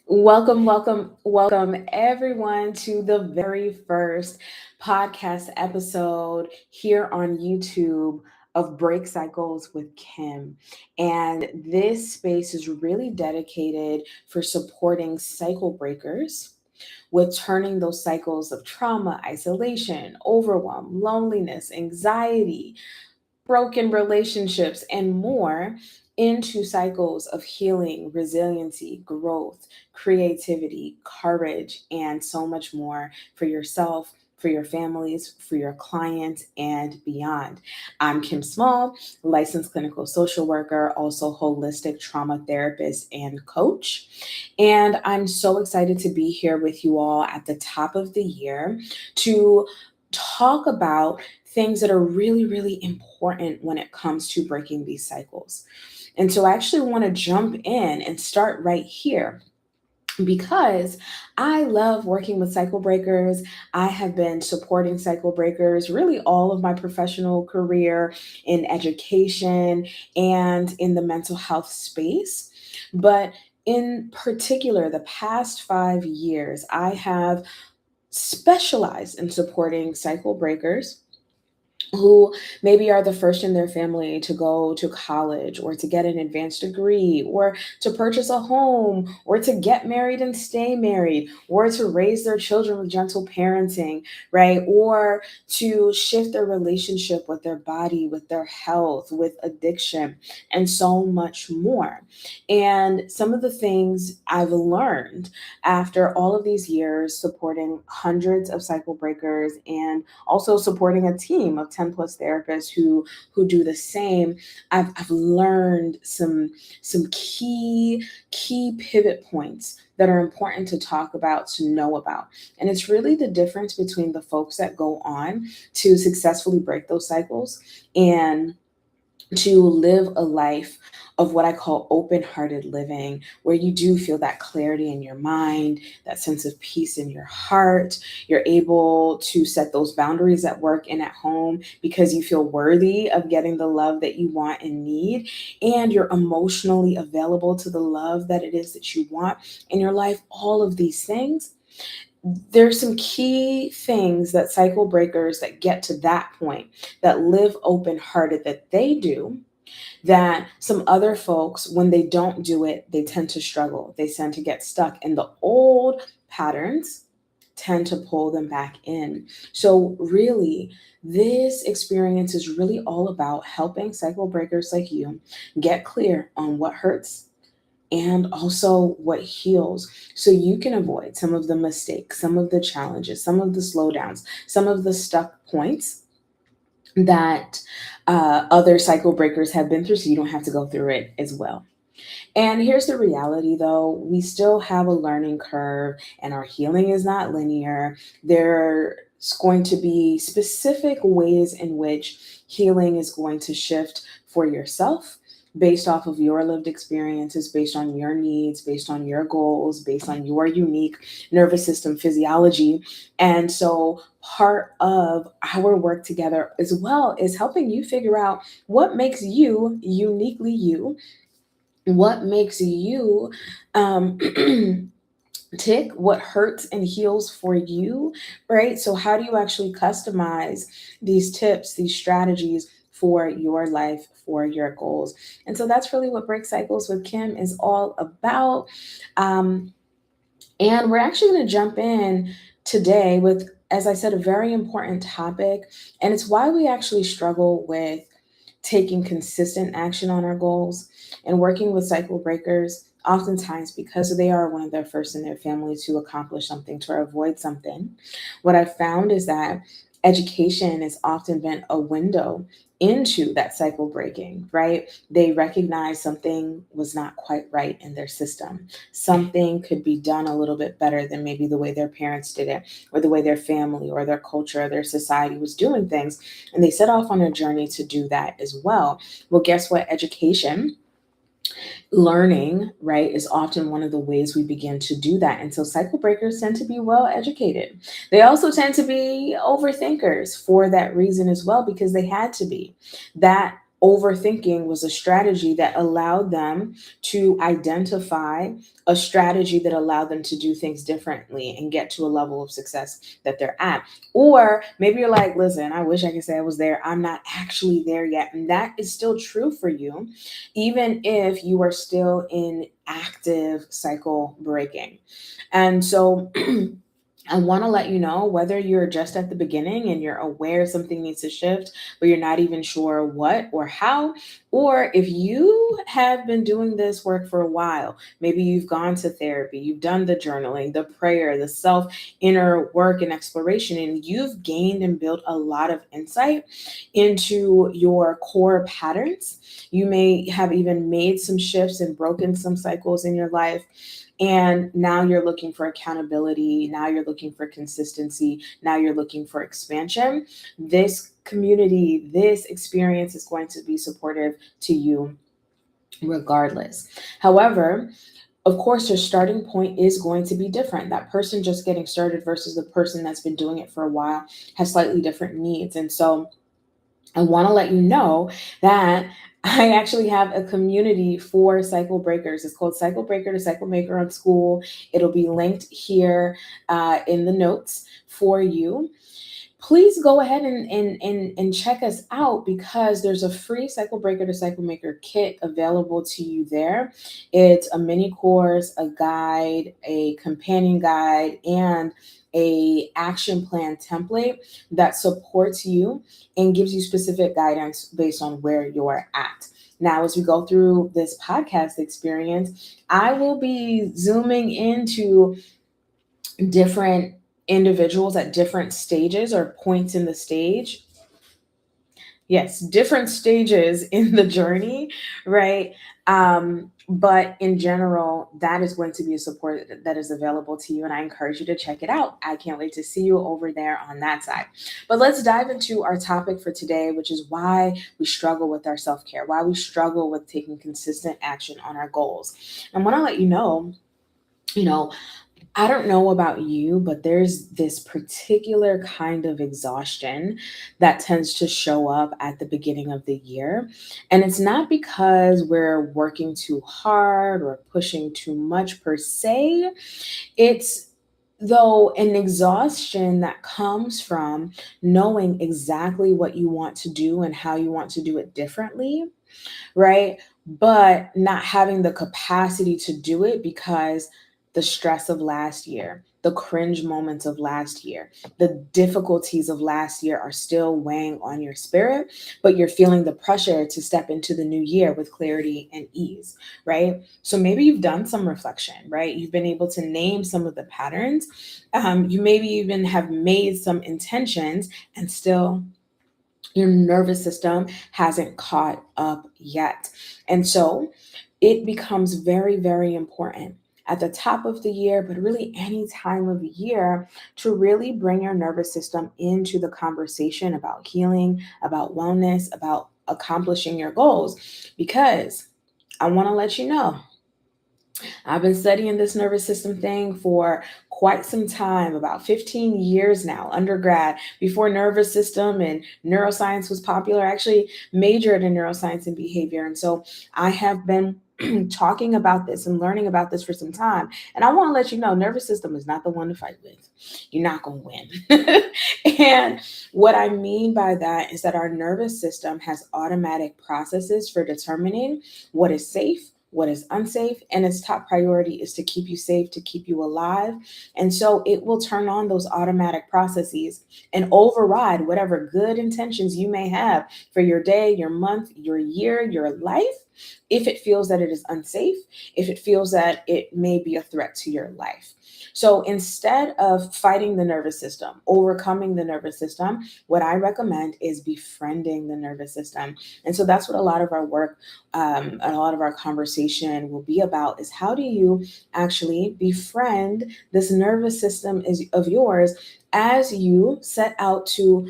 Welcome everyone to the very first podcast episode here on YouTube of Break Cycles with Kim. And this space is really dedicated for supporting cycle breakers with turning those cycles of trauma, isolation, overwhelm, loneliness, anxiety, broken relationships, and more into cycles of healing, resiliency, growth, creativity, courage, and so much more for yourself, for your families, for your clients, and beyond. I'm Kim Small, licensed clinical social worker, also holistic trauma therapist and coach. And I'm so excited to be here with you all at the top of the year to talk about things that are really, really important when it comes to breaking these cycles. And so I actually want to jump in and start right here because I love working with cycle breakers. I have been supporting cycle breakers really all of my professional career in education and in the mental health space. But in particular, the past 5 years, I have specialized in supporting cycle breakers who maybe are the first in their family to go to college or to get an advanced degree or to purchase a home or to get married and stay married or to raise their children with gentle parenting, right? Or to shift their relationship with their body, with their health, with addiction, and so much more. And some of the things I've learned after all of these years supporting hundreds of cycle breakers and also supporting a team of 10 plus therapists who do the same. I've learned some key pivot points that are important to talk about, to know about. And it's really the difference between the folks that go on to successfully break those cycles and to live a life of what I call open hearted living, where you do feel that clarity in your mind, that sense of peace in your heart. You're able to set those boundaries at work and at home because you feel worthy of getting the love that you want and need. And you're emotionally available to the love that it is that you want in your life. All of these things, there's some key things that cycle breakers that get to that point, that live open hearted, that they do, that some other folks, when they don't do it, they tend to struggle. They tend to get stuck in the old patterns, tend to pull them back in. So really, this experience is really all about helping cycle breakers like you get clear on what hurts and also what heals, so you can avoid some of the mistakes, some of the challenges, some of the slowdowns, some of the stuck points that other cycle breakers have been through, so you don't have to go through it as well. And here's the reality though, we still have a learning curve and our healing is not linear. There's going to be specific ways in which healing is going to shift for yourself based off of your lived experiences, based on your needs, based on your goals, based on your unique nervous system physiology. And so part of our work together as well is helping you figure out what makes you uniquely you, what makes you um, tick, what hurts and heals for you, right? So, how do you actually customize these tips, these strategies for your life, for your goals? And so, that's really what Break Cycles with Kim is all about. Um, and we're actually going to jump in today with, as I said, a very important topic. And it's why we actually struggle with taking consistent action on our goals and working with cycle breakers, oftentimes because they are one of their first in their family to accomplish something, to avoid something. What I've found is that education has often been a window into that cycle breaking, right? They recognize something was not quite right in their system. Something could be done a little bit better than maybe the way their parents did it, or the way their family or their culture or their society was doing things. And they set off on a journey to do that as well. Well, guess what? Education, learning, right, is often one of the ways we begin to do that. And so cycle breakers tend to be well educated. They also tend to be overthinkers for that reason as well, because they had to be. That overthinking was a strategy that allowed them to identify a strategy that allowed them to do things differently and get to a level of success that they're at. Or maybe you're like, listen, I wish I could say I was there. I'm not actually there yet. And that is still true for you, even if you are still in active cycle breaking. And so, I want to let you know, whether you're just at the beginning and you're aware something needs to shift, but you're not even sure what or how, or if you have been doing this work for a while, maybe you've gone to therapy, you've done the journaling, the prayer, the self inner work and exploration, and you've gained and built a lot of insight into your core patterns. You may have even made some shifts and broken some cycles in your life, and now you're looking for accountability. Now you're looking for consistency. Now you're looking for expansion. This community, this experience is going to be supportive to you regardless. However, of course, your starting point is going to be different. That person just getting started versus the person that's been doing it for a while has slightly different needs. And so I want to let you know that I actually have a community for cycle breakers. It's called Cycle Breaker to Cycle Maker on School. It'll be linked here in the notes for you. Please go ahead and check us out, because there's a free Cycle Breaker to Cycle Maker kit available to you there. It's a mini course, a guide, a companion guide, and a action plan template that supports you and gives you specific guidance based on where you're at. Now, as we go through this podcast experience, I will be zooming into different individuals at different stages or points in the stage. Yes, different stages in the journey, right? But in general, that is going to be a support that is available to you, and I encourage you to check it out. I can't wait to see you over there on that side. But let's dive into our topic for today, which is why we struggle with our self care, why we struggle with taking consistent action on our goals. I want to let you know, I don't know about you, but there's this particular kind of exhaustion that tends to show up at the beginning of the year. And it's not because we're working too hard or pushing too much per se. It's though an exhaustion that comes from knowing exactly what you want to do and how you want to do it differently, right? But not having the capacity to do it because the stress of last year, the cringe moments of last year, the difficulties of last year are still weighing on your spirit, but you're feeling the pressure to step into the new year with clarity and ease, right? So maybe you've done some reflection, right? You've been able to name some of the patterns. You maybe even have made some intentions, and still your nervous system hasn't caught up yet. And so it becomes very, very important at the top of the year, but really any time of the year, to really bring your nervous system into the conversation about healing, about wellness, about accomplishing your goals. Because I want to let you know, I've been studying this nervous system thing for quite some time, about 15 years now, undergrad, before nervous system and neuroscience was popular. I actually majored in neuroscience and behavior. And so I have been talking about this and learning about this for some time. And I want to let you know, nervous system is not the one to fight with. You're not going to win. And what I mean by that is that our nervous system has automatic processes for determining what is safe, what is unsafe, and its top priority is to keep you safe, to keep you alive. And so it will turn on those automatic processes and override whatever good intentions you may have for your day, your month, your year, your life, if it feels that it is unsafe, if it feels that it may be a threat to your life. So instead of fighting the nervous system, overcoming the nervous system, what I recommend is befriending the nervous system. And so that's what a lot of our work, a lot of our conversation will be about, is how do you actually befriend this nervous system of yours as you set out to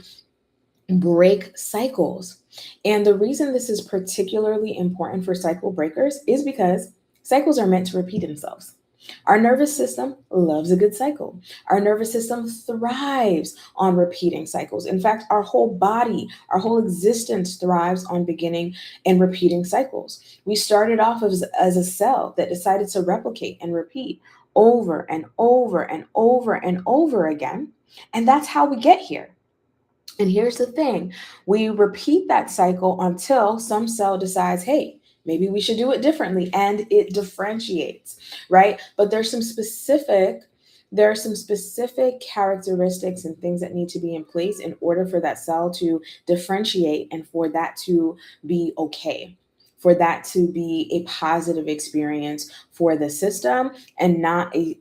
break cycles. And the reason this is particularly important for cycle breakers is because cycles are meant to repeat themselves. Our nervous system loves a good cycle. Our nervous system thrives on repeating cycles. In fact, our whole body, our whole existence thrives on beginning and repeating cycles. We started off as a cell that decided to replicate and repeat over and over and over and over again. And that's how we get here. And here's the thing, we repeat that cycle until some cell decides, hey, maybe we should do it differently, and it differentiates, right? But there are some specific characteristics and things that need to be in place in order for that cell to differentiate and for that to be okay, for that to be a positive experience for the system and not an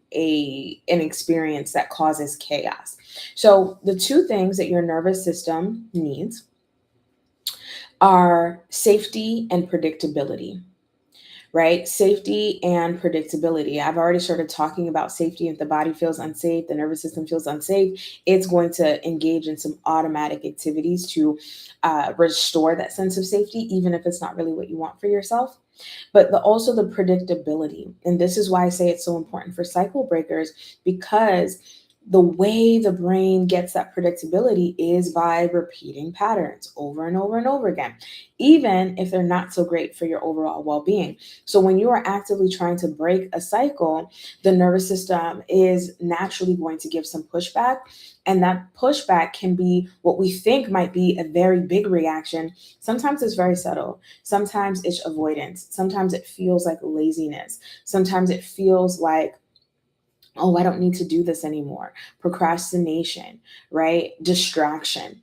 experience that causes chaos. So, the two things that your nervous system needs are safety and predictability, right? Safety and predictability. I've already started talking about safety. If the body feels unsafe, the nervous system feels unsafe, it's going to engage in some automatic activities to restore that sense of safety, even if it's not really what you want for yourself. But also the predictability. And this is why I say it's so important for cycle breakers, because the way the brain gets that predictability is by repeating patterns over and over and over again, even if they're not so great for your overall well being. So, when you are actively trying to break a cycle, the nervous system is naturally going to give some pushback. And that pushback can be what we think might be a very big reaction. Sometimes it's very subtle. Sometimes it's avoidance. Sometimes it feels like laziness. Sometimes it feels like, oh, I don't need to do this anymore. Procrastination, right? Distraction.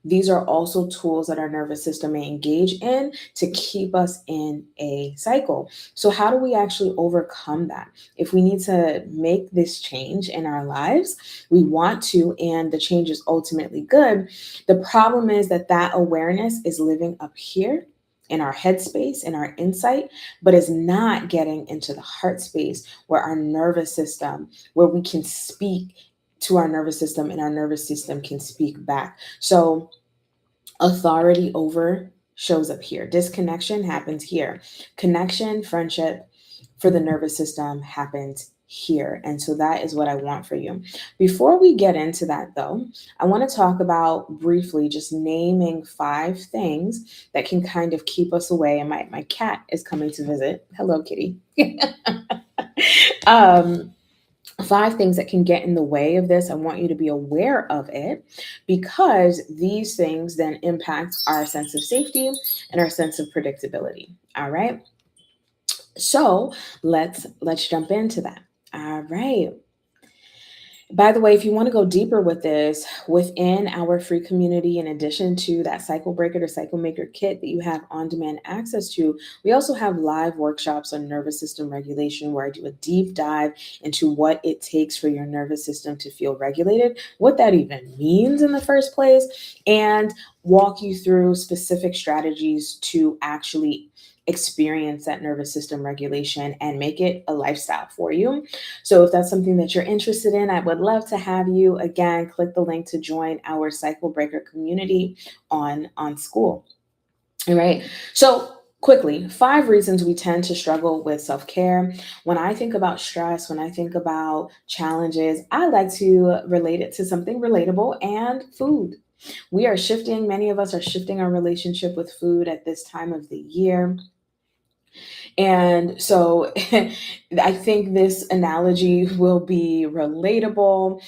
These are also tools that our nervous system may engage in to keep us in a cycle. So, how do we actually overcome that? If we need to make this change in our lives, we want to, and the change is ultimately good. The problem is that that awareness is living up here in our headspace, in our insight, but is not getting into the heart space where our nervous system, where we can speak to our nervous system and our nervous system can speak back. So, authority over shows up here. Disconnection happens here. Connection, friendship for the nervous system happens here. And so that is what I want for you. Before we get into that, though, I want to talk about briefly just naming 5 things that can kind of keep us away. And my cat is coming to visit. Hello, kitty. um, 5 things that can get in the way of this. I want you to be aware of it, because these things then impact our sense of safety and our sense of predictability. All right. So let's jump into that. All right. By the way, if you want to go deeper with this, within our free community, in addition to that Cycle Breaker or Cycle Maker kit that you have on demand access to, we also have live workshops on nervous system regulation where I do a deep dive into what it takes for your nervous system to feel regulated, what that even means in the first place, and walk you through specific strategies to actually experience that nervous system regulation and make it a lifestyle for you. So if that's something that you're interested in, I would love to have you. Again, click the link to join our Cycle Breaker community on School. All right. So quickly, 5 reasons we tend to struggle with self-care. When I think about stress, when I think about challenges, I like to relate it to something relatable, and food. Many of us are shifting our relationship with food at this time of the year. And so I think this analogy will be relatable.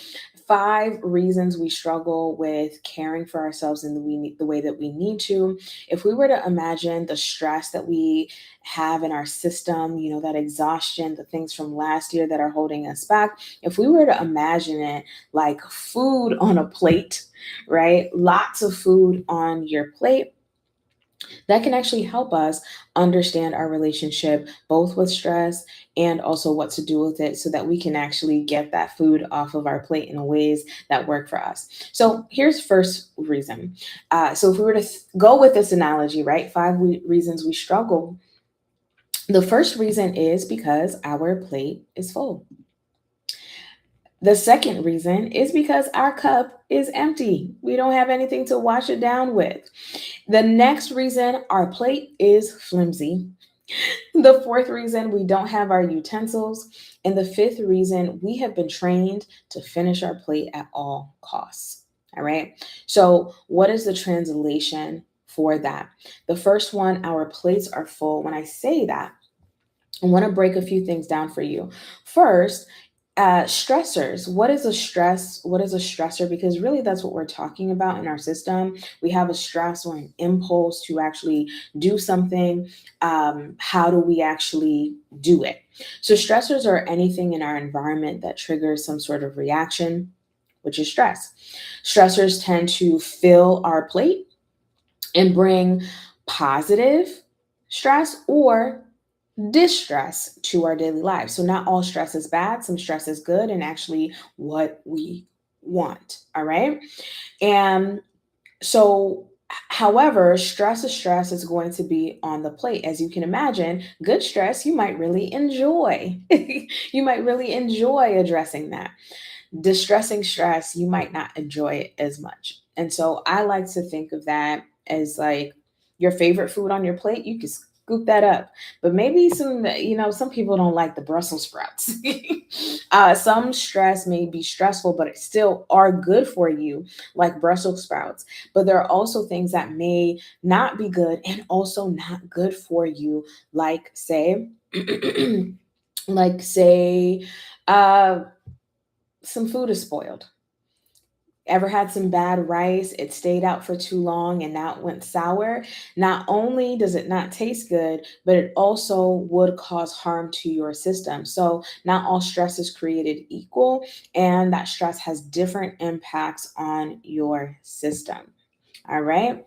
5 reasons we struggle with caring for ourselves in the way that we need to. If we were to imagine the stress that we have in our system, that exhaustion, the things from last year that are holding us back, if we were to imagine it like food on a plate, right? Lots of food on your plate, that can actually help us understand our relationship both with stress and also what to do with it, so that we can actually get that food off of our plate in ways that work for us. So here's first reason. So if we were to go with this analogy, right, 5 reasons we struggle, the first reason is because our plate is full. The second reason is because our cup is empty. We don't have anything to wash it down with. The next reason, our plate is flimsy. The fourth reason, we don't have our utensils. And the fifth reason, we have been trained to finish our plate at all costs. All right. So, what is the translation for that? The first one, our plates are full. When I say that, I want to break a few things down for you. First, stressors. What is a stress? What is a stressor? Because really, that's what we're talking about in our system. We have a stress or an impulse to actually do something. How do we actually do it? So, stressors are anything in our environment that triggers some sort of reaction, which is stress. Stressors tend to fill our plate and bring positive stress or distress to our daily lives. So, not all stress is bad, some stress is good and actually what we want. All right. And so, however, stress is going to be on the plate. As you can imagine, good stress you might really enjoy. You might really enjoy addressing that. Distressing stress, you might not enjoy it as much. And so I like to think of that as like your favorite food on your plate. You can scoop that up. But maybe some people don't like the Brussels sprouts. Some stress may be stressful, but it still are good for you, like Brussels sprouts. But there are also things that may not be good and also not good for you, like say, like say, uh, some food is spoiled. Ever had some bad rice? It stayed out for too long and now it went sour. Not only does it not taste good, but it also would cause harm to your system. So, not all stress is created equal, and that stress has different impacts on your system. All right.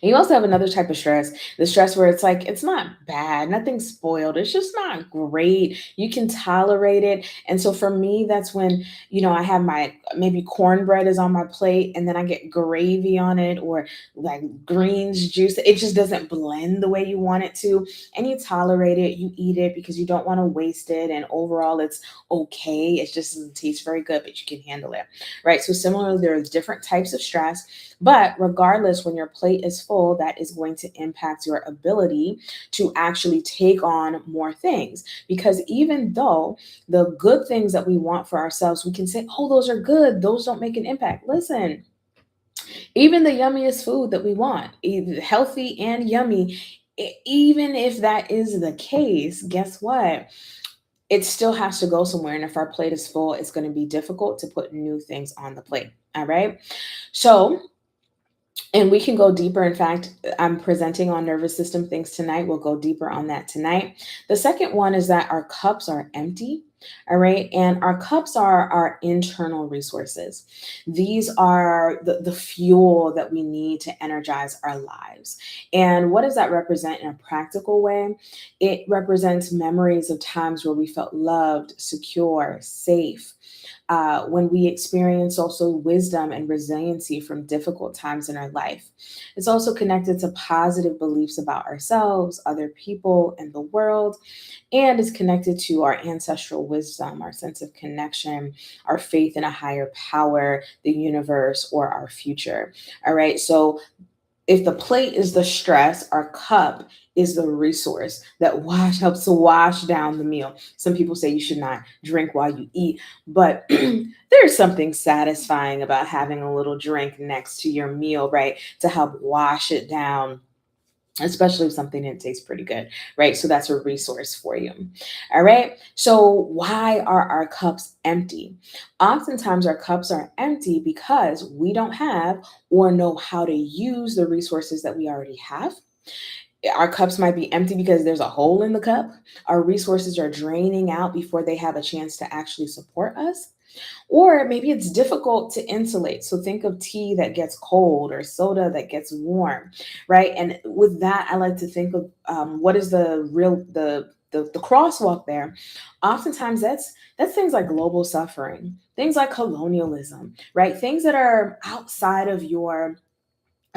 And you also have another type of stress, the stress where it's like, it's not bad, nothing's spoiled, it's just not great. You can tolerate it. And so for me, that's when, I have my maybe cornbread is on my plate and then I get gravy on it or like greens juice. It just doesn't blend the way you want it to. And you tolerate it, you eat it because you don't want to waste it. And overall, it's okay. It just doesn't taste very good, but you can handle it. Right. So similarly, there are different types of stress, but regardless, when your plate is full, that is going to impact your ability to actually take on more things. Because even though the good things that we want for ourselves, we can say, oh, those are good, those don't make an impact. Listen, even the yummiest food that we want, healthy and yummy, even if that is the case, guess what? It still has to go somewhere. And if our plate is full, it's going to be difficult to put new things on the plate. All right. So, and we can go deeper. In fact, I'm presenting on nervous system things tonight. We'll go deeper on that tonight. The second one is that our cups are empty. All right. And our cups are our internal resources. These are the fuel that we need to energize our lives. And what does that represent in a practical way? It represents memories of times where we felt loved, secure, safe, when we experience also wisdom and resiliency from difficult times in our life. It's also connected to positive beliefs about ourselves, other people, and the world, and is connected to our ancestral wisdom, our sense of connection, our faith in a higher power, the universe, or our future. All right. So if the plate is the stress, our cup is the resource that helps to wash down the meal. Some people say you should not drink while you eat, but there's something satisfying about having a little drink next to your meal, right? To help wash it down, especially if something that tastes pretty good, right? So that's a resource for you. All right. So why are our cups empty? Oftentimes our cups are empty because we don't have or know how to use the resources that we already have. Our cups might be empty because there's a hole in the cup. Our resources are draining out before they have a chance to actually support us. Or maybe it's difficult to insulate. So think of tea that gets cold or soda that gets warm, right? And with that, I like to think of what is the crosswalk there. Oftentimes, that's things like global suffering, things like colonialism, right? Things that are outside of your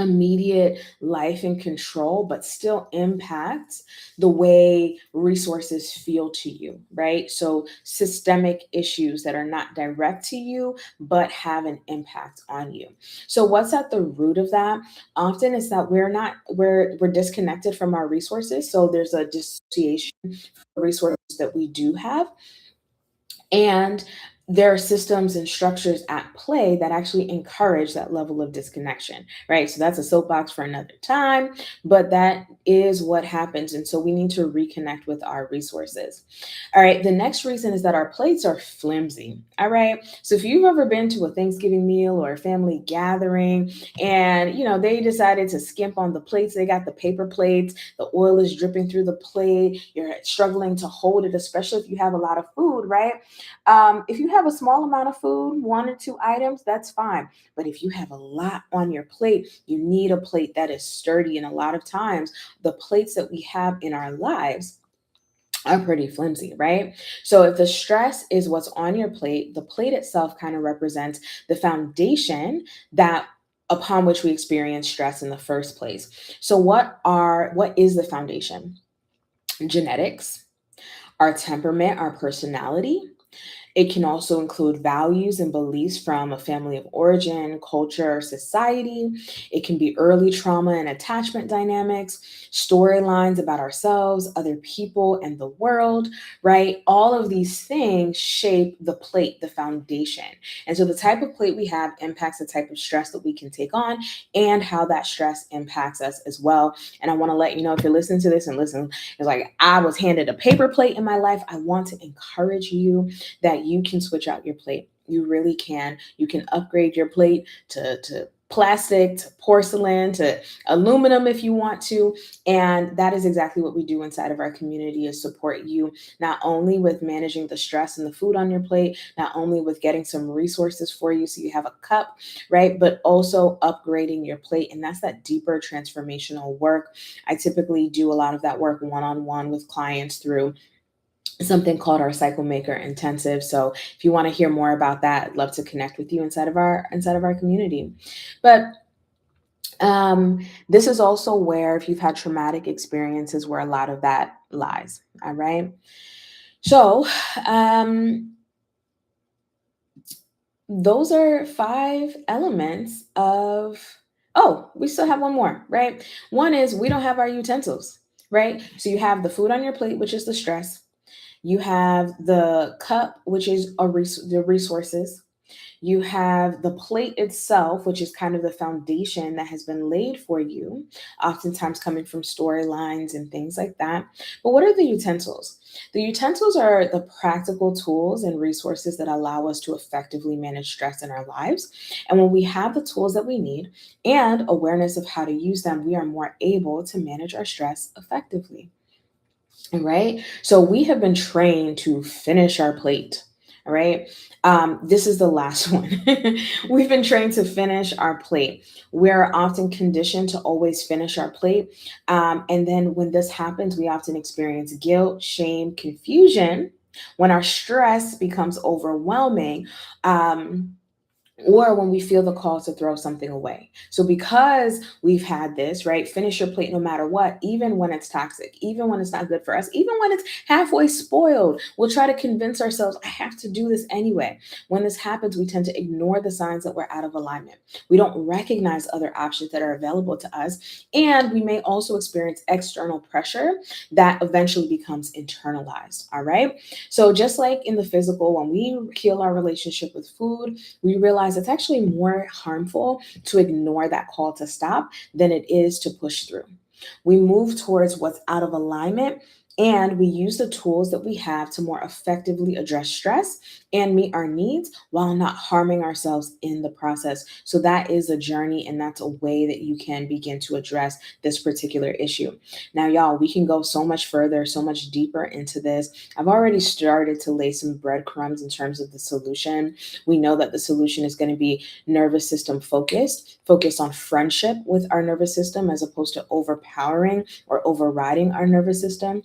immediate life and control, but still impacts the way resources feel to you, right? So, systemic issues that are not direct to you, but have an impact on you. So, what's at the root of that? Often is that we're disconnected from our resources. So, there's a dissociation of resources that we do have, and there are systems and structures at play that actually encourage that level of disconnection, right? So that's a soapbox for another time, but that is what happens. And so we need to reconnect with our resources. All right. The next reason is that our plates are flimsy. All right. So if you've ever been to a Thanksgiving meal or a family gathering and, they decided to skimp on the plates, they got the paper plates, the oil is dripping through the plate, you're struggling to hold it, especially if you have a lot of food, right? If you have a small amount of food, one or two items, that's fine. But if you have a lot on your plate, you need a plate that is sturdy. And a lot of times, the plates that we have in our lives are pretty flimsy, right? So if the stress is what's on your plate, the plate itself kind of represents the foundation that upon which we experience stress in the first place. So what is the foundation? Genetics, our temperament, our personality. It can also include values and beliefs from a family of origin, culture, society. It can be early trauma and attachment dynamics, storylines about ourselves, other people, and the world, right? All of these things shape the plate, the foundation. And so the type of plate we have impacts the type of stress that we can take on and how that stress impacts us as well. And I want to let you know, if you're listening to this and listen, it's like I was handed a paper plate in my life. I want to encourage you that you can switch out your plate. You really can. You can upgrade your plate to plastic, to porcelain, to aluminum if you want to. And that is exactly what we do inside of our community, is support you not only with managing the stress and the food on your plate, not only with getting some resources for you so you have a cup, right? But also upgrading your plate. And that's that deeper transformational work. I typically do a lot of that work one-on-one with clients through something called our Cycle Maker Intensive. So if you want to hear more about that, I'd love to connect with you inside of our community. But this is also where, if you've had traumatic experiences, where a lot of that lies. All right. So those are 5 elements of. Oh, we still have one more, right? One is we don't have our utensils, right? So you have the food on your plate, which is the stress. You have the cup, which is the resources. You have the plate itself, which is kind of the foundation that has been laid for you, oftentimes coming from storylines and things like that. But what are the utensils? The utensils are the practical tools and resources that allow us to effectively manage stress in our lives. And when we have the tools that we need and awareness of how to use them, we are more able to manage our stress effectively. Right? So we have been trained to finish our plate. All right. This is the last one. We've been trained to finish our plate. We're often conditioned to always finish our plate. And then when this happens, we often experience guilt, shame, confusion. When our stress becomes overwhelming, or when we feel the call to throw something away. So, because we've had this, right, finish your plate no matter what, even when it's toxic, even when it's not good for us, even when it's halfway spoiled, we'll try to convince ourselves, I have to do this anyway. When this happens, we tend to ignore the signs that we're out of alignment. We don't recognize other options that are available to us. And we may also experience external pressure that eventually becomes internalized. All right. So, just like in the physical, when we heal our relationship with food, we realize it's actually more harmful to ignore that call to stop than it is to push through. We move towards what's out of alignment, and we use the tools that we have to more effectively address stress and meet our needs while not harming ourselves in the process. So, that is a journey, and that's a way that you can begin to address this particular issue. Now, y'all, we can go so much further, so much deeper into this. I've already started to lay some breadcrumbs in terms of the solution. We know that the solution is going to be nervous system focused, focused on friendship with our nervous system as opposed to overpowering or overriding our nervous system.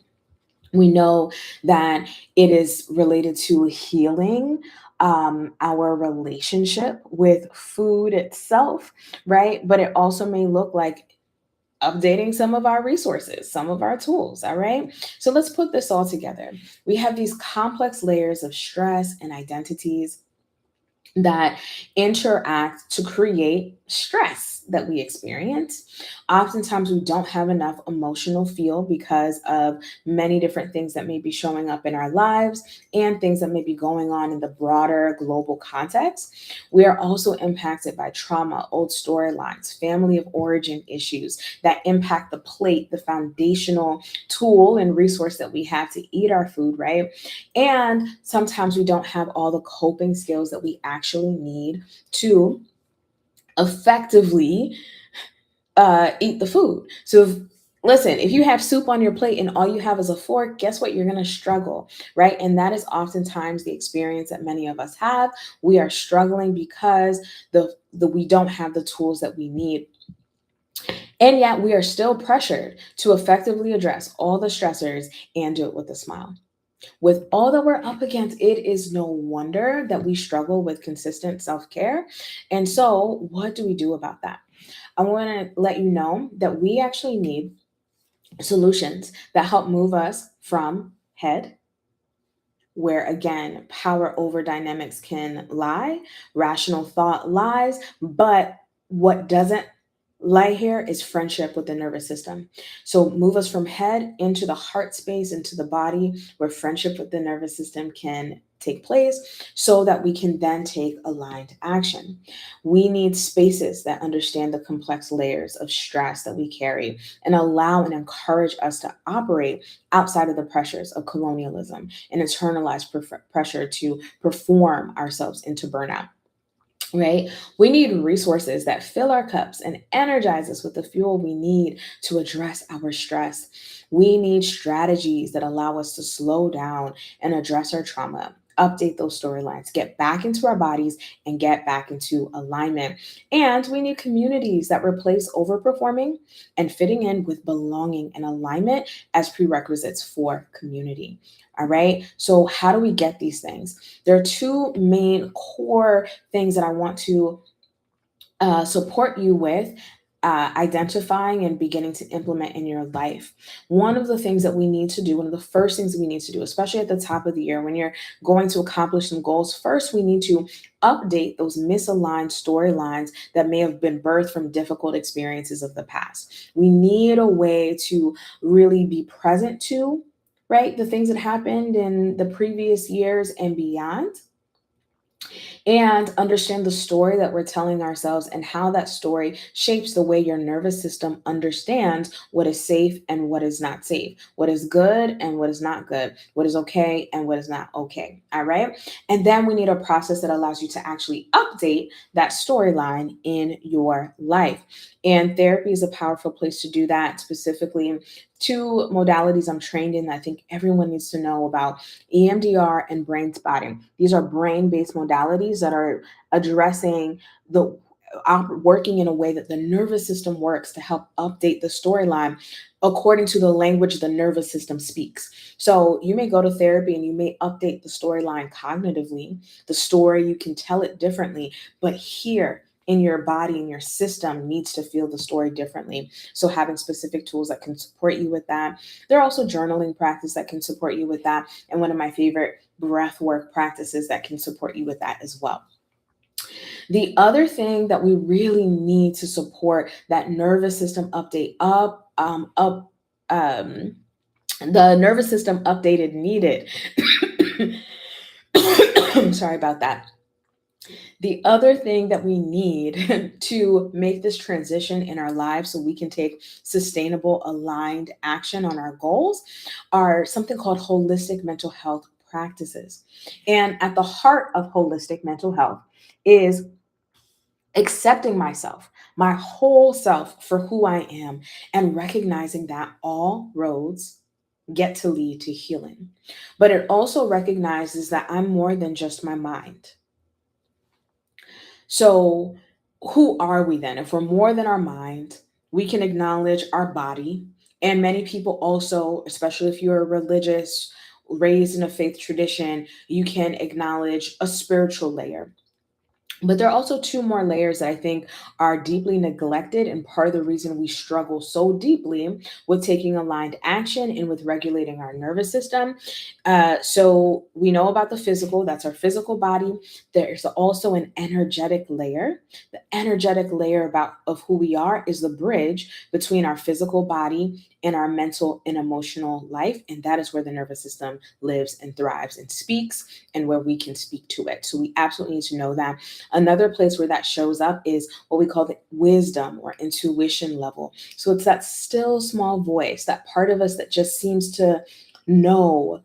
We know that it is related to healing our relationship with food itself, right? But it also may look like updating some of our resources, some of our tools. All right. So let's put this all together. We have these complex layers of stress and identities that interact to create stress that we experience. Oftentimes, we don't have enough emotional fuel because of many different things that may be showing up in our lives and things that may be going on in the broader global context. We are also impacted by trauma, old storylines, family of origin issues that impact the plate, the foundational tool and resource that we have to eat our food, right? And sometimes we don't have all the coping skills that we actually need to effectively eat the food. So, listen, if you have soup on your plate and all you have is a fork, guess what? You're going to struggle, right? And that is oftentimes the experience that many of us have. We are struggling because we don't have the tools that we need. And yet we are still pressured to effectively address all the stressors and do it with a smile. With all that we're up against, it is no wonder that we struggle with consistent self care. And so, what do we do about that? I want to let you know that we actually need solutions that help move us from head, where again, power over dynamics can lie, rational thought lies, but what doesn't lie here is friendship with the nervous system. So move us from head into the heart space, into the body, where friendship with the nervous system can take place so that we can then take aligned action. We need spaces that understand the complex layers of stress that we carry and allow and encourage us to operate outside of the pressures of colonialism and internalized pressure to perform ourselves into burnout. Right? We need resources that fill our cups and energize us with the fuel we need to address our stress. We need strategies that allow us to slow down and address our trauma, update those storylines, get back into our bodies, and get back into alignment. And we need communities that replace overperforming and fitting in with belonging and alignment as prerequisites for community. All right. So, how do we get these things? There are two main core things that I want to support you with identifying and beginning to implement in your life. One of the things that we need to do, one of the first things we need to do, especially at the top of the year when you're going to accomplish some goals, first we need to update those misaligned storylines that may have been birthed from difficult experiences of the past. We need a way to really be present to, right, the things that happened in the previous years and beyond, and understand the story that we're telling ourselves and how that story shapes the way your nervous system understands what is safe and what is not safe, what is good and what is not good, what is okay and what is not okay. All right. And then we need a process that allows you to actually update that storyline in your life. And therapy is a powerful place to do that, specifically two modalities I'm trained in that I think everyone needs to know about: EMDR and brain spotting. These are brain based modalities that are addressing the working in a way that the nervous system works to help update the storyline according to the language the nervous system speaks. So you may go to therapy and you may update the storyline cognitively, the story, you can tell it differently, but here in your body and your system needs to feel the story differently. So having specific tools that can support you with that. There are also journaling practice that can support you with that. And one of my favorite breath work practices that can support you with that as well. The other thing that we really need to support that nervous system update the nervous system updated needed. Sorry about that. The other thing that we need to make this transition in our lives so we can take sustainable, aligned action on our goals are something called holistic mental health practices. And at the heart of holistic mental health is accepting myself, my whole self for who I am, and recognizing that all roads get to lead to healing. But it also recognizes that I'm more than just my mind. So, who are we then? If we're more than our mind, we can acknowledge our body. And many people also, especially if you're religious raised in a faith tradition, you can acknowledge a spiritual layer. But there are also two more layers that I think are deeply neglected, and part of the reason we struggle so deeply with taking aligned action and with regulating our nervous system. So we know about the physical, that's our physical body. There's also an energetic layer. The energetic layer about of who we are is the bridge between our physical body and our mental and emotional life. And that is where the nervous system lives and thrives and speaks, and where we can speak to it. So we absolutely need to know that. Another place where that shows up is what we call the wisdom or intuition level. So it's that still small voice, that part of us that just seems to know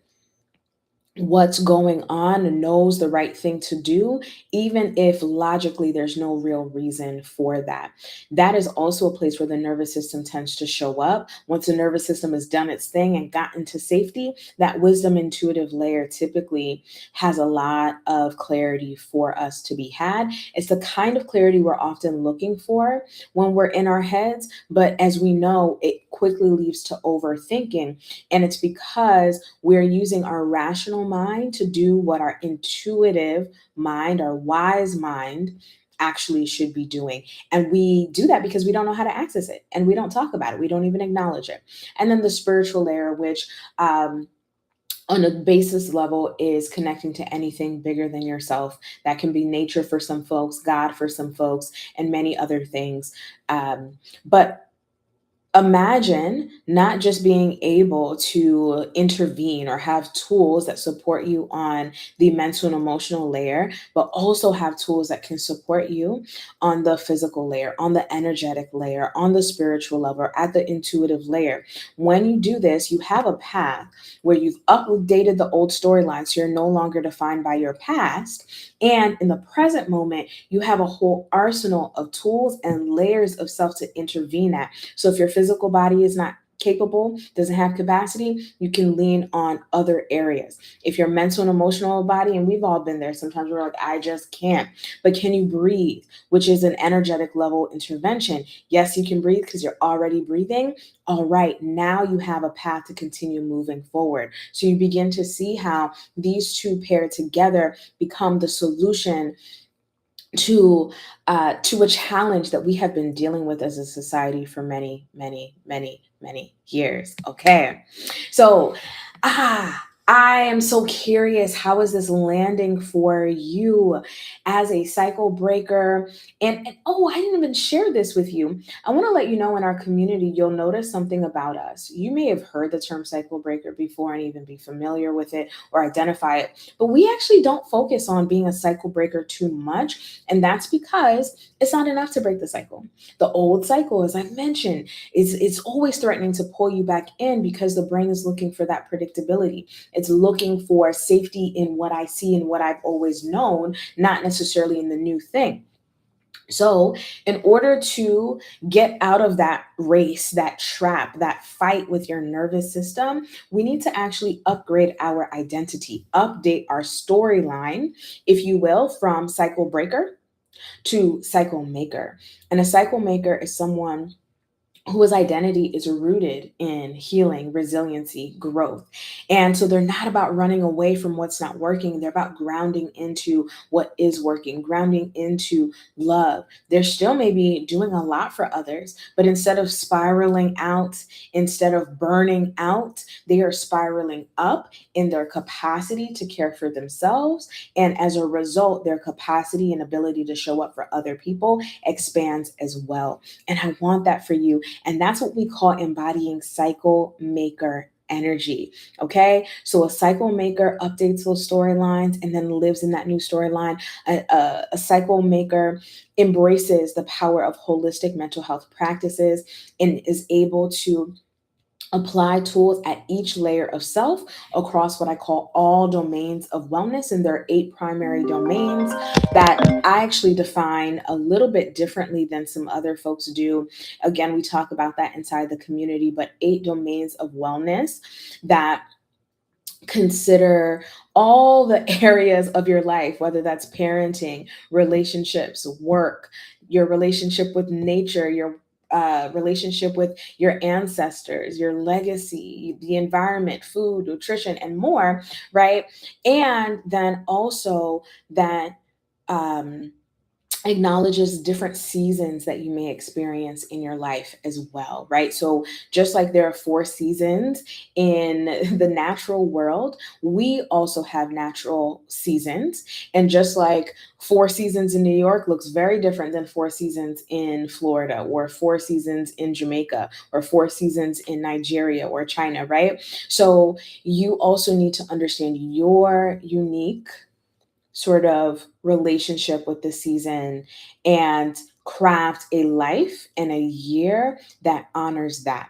what's going on and knows the right thing to do, even if logically there's no real reason for that. That is also a place where the nervous system tends to show up. Once the nervous system has done its thing and gotten to safety, that wisdom intuitive layer typically has a lot of clarity for us to be had. It's the kind of clarity we're often looking for when we're in our heads, but as we know, it quickly leads to overthinking. And it's because we're using our rational mind to do what our intuitive mind, our wise mind, actually should be doing. And we do that because we don't know how to access it and we don't talk about it. We don't even acknowledge it. And then the spiritual layer, which on a basis level is connecting to anything bigger than yourself. That can be nature for some folks, God for some folks, and many other things. But imagine not just being able to intervene or have tools that support you on the mental and emotional layer, but also have tools that can support you on the physical layer, on the energetic layer, on the spiritual level, at the intuitive layer. When you do this, you have a path where you've updated the old storyline so you're no longer defined by your past. And in the present moment, you have a whole arsenal of tools and layers of self to intervene at. So if your physical body is not capable, doesn't have capacity, you can lean on other areas. If your mental and emotional body, and we've all been there, sometimes we're like, I just can't. But can you breathe, which is an energetic level intervention? Yes, you can breathe because you're already breathing. All right, now you have a path to continue moving forward. So you begin to see how these two paired together become the solution to to a challenge that we have been dealing with as a society for many, many, many, many years. Okay, so I am so curious. How is this landing for you as a cycle breaker? And oh, I didn't even share this with you. I want to let you know in our community, you'll notice something about us. You may have heard the term cycle breaker before and even be familiar with it or identify it, but we actually don't focus on being a cycle breaker too much. And that's because it's not enough to break the cycle. The old cycle, as I mentioned, it's always threatening to pull you back in because the brain is looking for that predictability. It's looking for safety in what I see and what I've always known, not necessarily in the new thing. So, in order to get out of that race, that trap, that fight with your nervous system, we need to actually upgrade our identity, update our storyline, if you will, from cycle breaker to cycle maker. And a cycle maker is someone whose identity is rooted in healing, resiliency, growth. And so they're not about running away from what's not working. They're about grounding into what is working, grounding into love. They're still maybe doing a lot for others, but instead of spiraling out, instead of burning out, they are spiraling up in their capacity to care for themselves. And as a result, their capacity and ability to show up for other people expands as well. And I want that for you. And that's what we call embodying cycle maker energy. Okay. So a cycle maker updates those storylines and then lives in that new storyline. A cycle maker embraces the power of holistic mental health practices and is able to apply tools at each layer of self across what I call all domains of wellness. And there are 8 primary domains that I actually define a little bit differently than some other folks do. Again, we talk about that inside the community, but 8 domains of wellness that consider all the areas of your life, whether that's parenting, relationships, work, your relationship with nature, your relationship with your ancestors, your legacy, the environment, food, nutrition, and more, right? And then also that um, acknowledges different seasons that you may experience in your life as well, right? So, just like there are four seasons in the natural world, we also have natural seasons. And just like four seasons in New York looks very different than four seasons in Florida, or four seasons in Jamaica, or four seasons in Nigeria or China, right? So, you also need to understand your unique sort of relationship with the season and craft a life and a year that honors that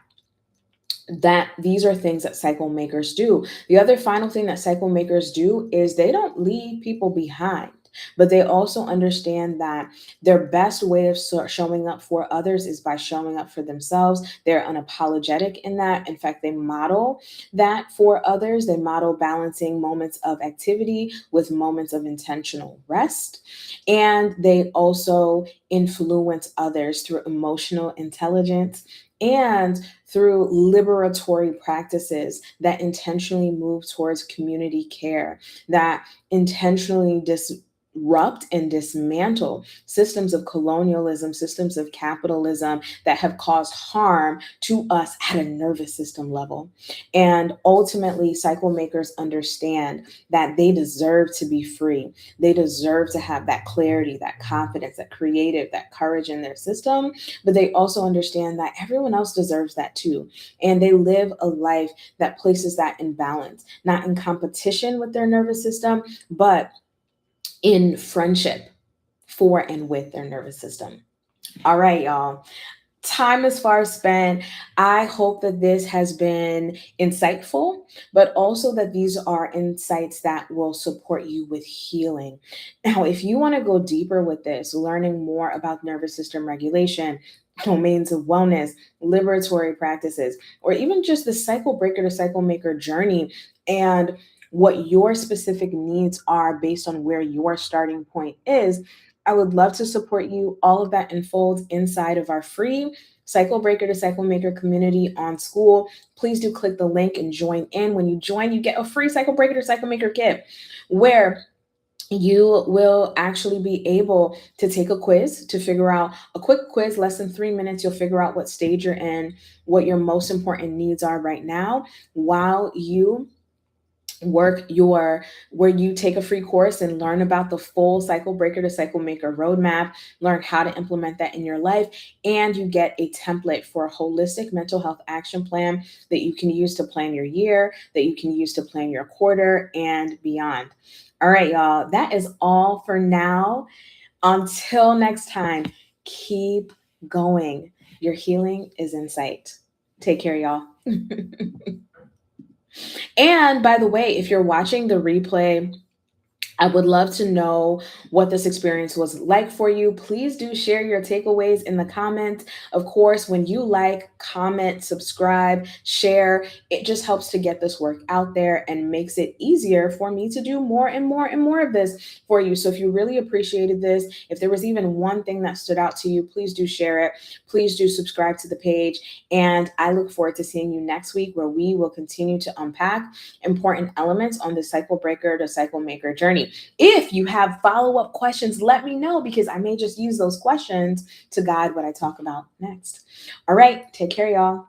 these are things that cycle makers do. The other final thing that cycle makers do is they don't leave people behind, but they also understand that their best way of showing up for others is by showing up for themselves. They're unapologetic in that. In fact, they model that for others. They model balancing moments of activity with moments of intentional rest. And they also influence others through emotional intelligence and through liberatory practices that intentionally move towards community care, that intentionally disrupt and dismantle systems of colonialism, systems of capitalism that have caused harm to us at a nervous system level. And ultimately, cycle makers understand that they deserve to be free. They deserve to have that clarity, that confidence, that creative, that courage in their system, but they also understand that everyone else deserves that too. And they live a life that places that in balance, not in competition with their nervous system, but in friendship for and with their nervous system. All right, y'all. Time is far spent. I hope that this has been insightful, but also that these are insights that will support you with healing. Now, if you want to go deeper with this, learning more about nervous system regulation, domains of wellness, liberatory practices, or even just the cycle breaker to cycle maker journey and what your specific needs are based on where your starting point is, I would love to support you. All of that unfolds inside of our free Cycle Breaker to Cycle Maker community on School. Please do click the link and join in. When you join, you get a free Cycle Breaker to Cycle Maker kit where you will actually be able to take a quiz to figure out a quick quiz, less than 3 minutes. You'll figure out what stage you're in, what your most important needs are right now, while you work your where you take a free course and learn about the full cycle breaker to cycle maker roadmap, learn how to implement that in your life, and you get a template for a holistic mental health action plan that you can use to plan your year, that you can use to plan your quarter and beyond. All right, y'all, that is all for now. Until next time, keep going. Your healing is in sight. Take care, y'all. And by the way, if you're watching the replay, I would love to know what this experience was like for you. Please do share your takeaways in the comments. Of course, when you like, comment, subscribe, share, it just helps to get this work out there and makes it easier for me to do more and more and more of this for you. So if you really appreciated this, if there was even one thing that stood out to you, please do share it. Please do subscribe to the page. And I look forward to seeing you next week, where we will continue to unpack important elements on the cycle breaker to cycle maker journey. If you have follow-up questions, let me know, because I may just use those questions to guide what I talk about next. All right, take care, y'all.